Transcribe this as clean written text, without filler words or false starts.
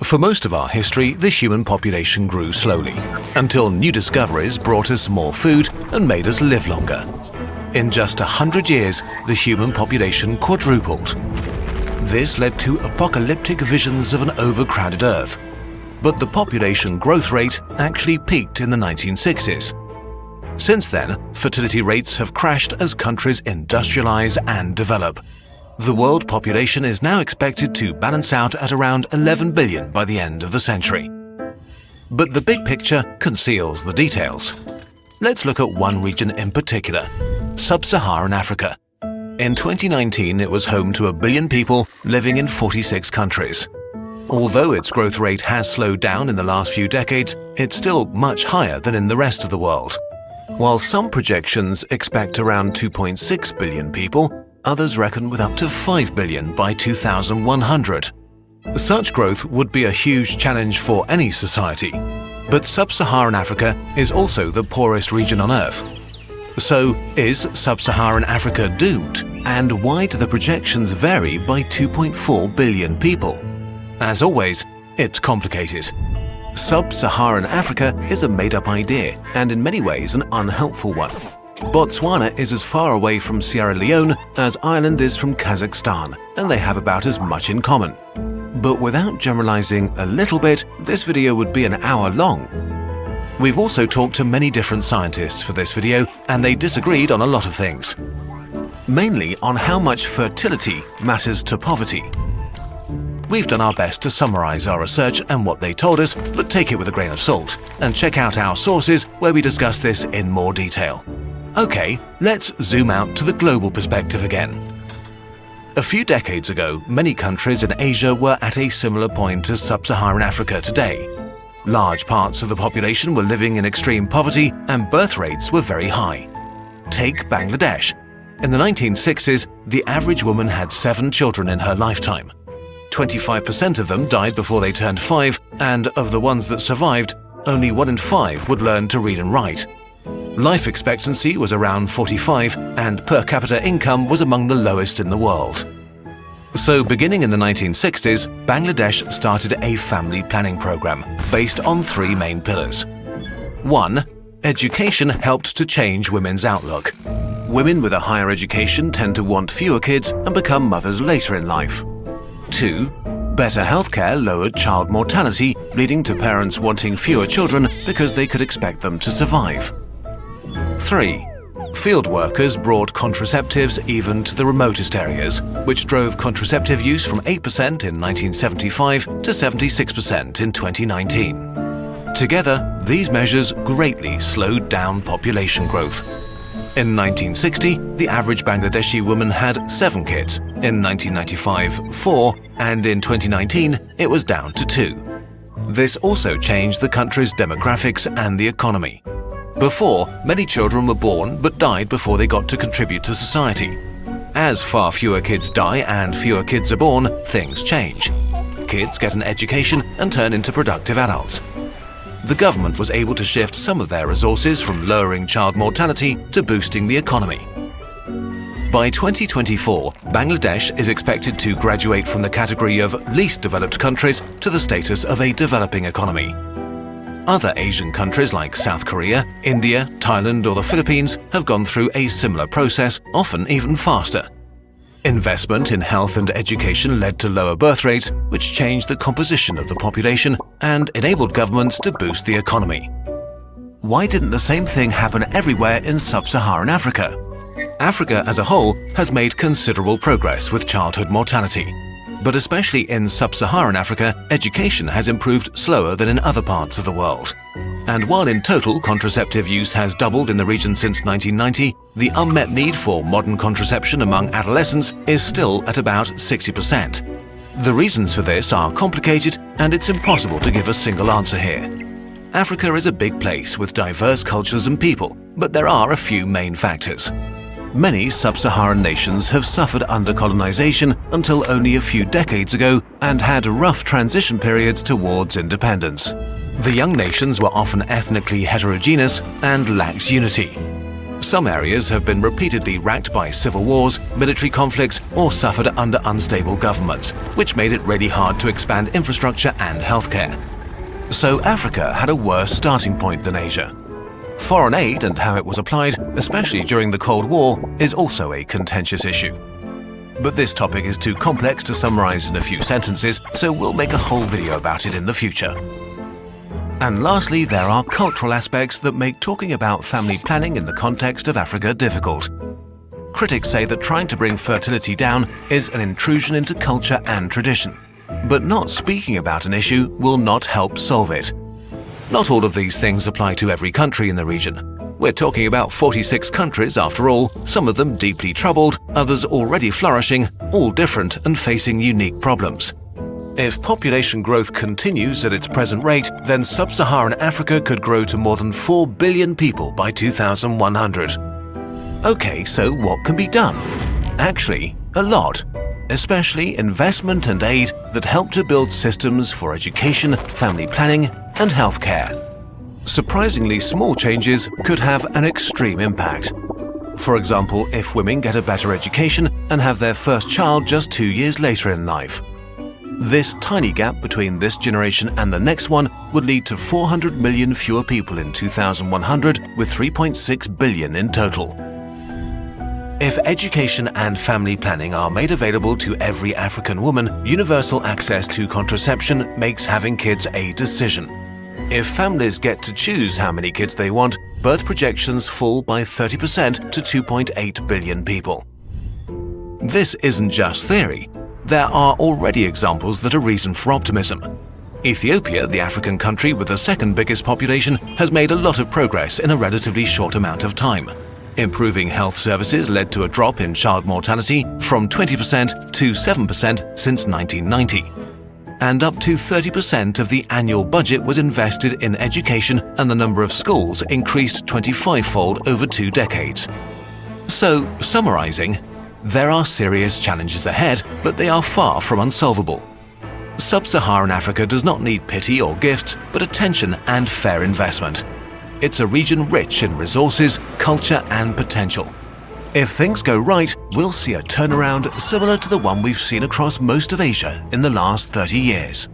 For most of our history, the human population grew slowly, until new discoveries brought us more food and made us live longer. In just 100 years, the human population quadrupled. This led to apocalyptic visions of an overcrowded Earth. But the population growth rate actually peaked in the 1960s. Since then, fertility rates have crashed as countries industrialize and develop. The world population is now expected to balance out at around 11 billion by the end of the century. But the big picture conceals the details. Let's look at one region in particular, Sub-Saharan Africa. In 2019, it was home to 1 billion people living in 46 countries. Although its growth rate has slowed down in the last few decades, it's still much higher than in the rest of the world. While some projections expect around 2.6 billion people, others reckon with up to 5 billion by 2100. Such growth would be a huge challenge for any society. But Sub-Saharan Africa is also the poorest region on Earth. So, is Sub-Saharan Africa doomed? And why do the projections vary by 2.4 billion people? As always, it's complicated. Sub-Saharan Africa is a made-up idea and in many ways an unhelpful one. Botswana is as far away from Sierra Leone as Ireland is from Kazakhstan, and they have about as much in common. But without generalizing a little bit, this video would be an hour long. We've also talked to many different scientists for this video, and they disagreed on a lot of things. Mainly on how much fertility matters to poverty. We've done our best to summarize our research and what they told us, but take it with a grain of salt, and check out our sources where we discuss this in more detail. Okay, let's zoom out to the global perspective again. A few decades ago, many countries in Asia were at a similar point as Sub-Saharan Africa today. Large parts of the population were living in extreme poverty and birth rates were very high. Take Bangladesh. In the 1960s, the average woman had 7 children in her lifetime. 25% of them died before they turned 5, and of the ones that survived, only 1 in 5 would learn to read and write. Life expectancy was around 45, and per capita income was among the lowest in the world. So beginning in the 1960s, Bangladesh started a family planning program based on 3 main pillars. 1. Education helped to change women's outlook. Women with a higher education tend to want fewer kids and become mothers later in life. 2. Better healthcare lowered child mortality, leading to parents wanting fewer children because they could expect them to survive. 3. Field workers brought contraceptives even to the remotest areas, which drove contraceptive use from 8% in 1975 to 76% in 2019. Together, these measures greatly slowed down population growth. In 1960, the average Bangladeshi woman had 7 kids, in 1995, 4, and in 2019, it was down to 2. This also changed the country's demographics and the economy. Before, many children were born but died before they got to contribute to society. As far fewer kids die and fewer kids are born, things change. Kids get an education and turn into productive adults. The government was able to shift some of their resources from lowering child mortality to boosting the economy. By 2024, Bangladesh is expected to graduate from the category of least developed countries to the status of a developing economy. Other Asian countries like South Korea, India, Thailand or the Philippines have gone through a similar process, often even faster. Investment in health and education led to lower birth rates, which changed the composition of the population and enabled governments to boost the economy. Why didn't the same thing happen everywhere in Sub-Saharan Africa? Africa as a whole has made considerable progress with childhood mortality. But especially in Sub-Saharan Africa, education has improved slower than in other parts of the world. And while in total contraceptive use has doubled in the region since 1990, the unmet need for modern contraception among adolescents is still at about 60%. The reasons for this are complicated, and it's impossible to give a single answer here. Africa is a big place with diverse cultures and people, but there are a few main factors. Many sub-Saharan nations have suffered under colonization until only a few decades ago and had rough transition periods towards independence. The young nations were often ethnically heterogeneous and lacked unity. Some areas have been repeatedly racked by civil wars, military conflicts, or suffered under unstable governments, which made it really hard to expand infrastructure and healthcare. So Africa had a worse starting point than Asia. Foreign aid and how it was applied, especially during the Cold War, is also a contentious issue. But this topic is too complex to summarize in a few sentences, so we'll make a whole video about it in the future. And lastly, there are cultural aspects that make talking about family planning in the context of Africa difficult. Critics say that trying to bring fertility down is an intrusion into culture and tradition. But not speaking about an issue will not help solve it. Not all of these things apply to every country in the region. We're talking about 46 countries after all, some of them deeply troubled, others already flourishing, all different and facing unique problems. If population growth continues at its present rate, then sub-Saharan Africa could grow to more than 4 billion people by 2100. Okay, so what can be done? Actually, a lot. Especially investment and aid that help to build systems for education, family planning, and healthcare. Surprisingly small changes could have an extreme impact. For example, if women get a better education and have their first child just 2 years later in life. This tiny gap between this generation and the next one would lead to 400 million fewer people in 2100, with 3.6 billion in total. If education and family planning are made available to every African woman, universal access to contraception makes having kids a decision. If families get to choose how many kids they want, birth projections fall by 30% to 2.8 billion people. This isn't just theory. There are already examples that are reason for optimism. Ethiopia, the African country with the second biggest population, has made a lot of progress in a relatively short amount of time. Improving health services led to a drop in child mortality from 20% to 7% since 1990. And up to 30% of the annual budget was invested in education, and the number of schools increased 25-fold over 2 decades. So, summarizing, there are serious challenges ahead, but they are far from unsolvable. Sub-Saharan Africa does not need pity or gifts, but attention and fair investment. It's a region rich in resources, culture, and potential. If things go right, we'll see a turnaround similar to the one we've seen across most of Asia in the last 30 years.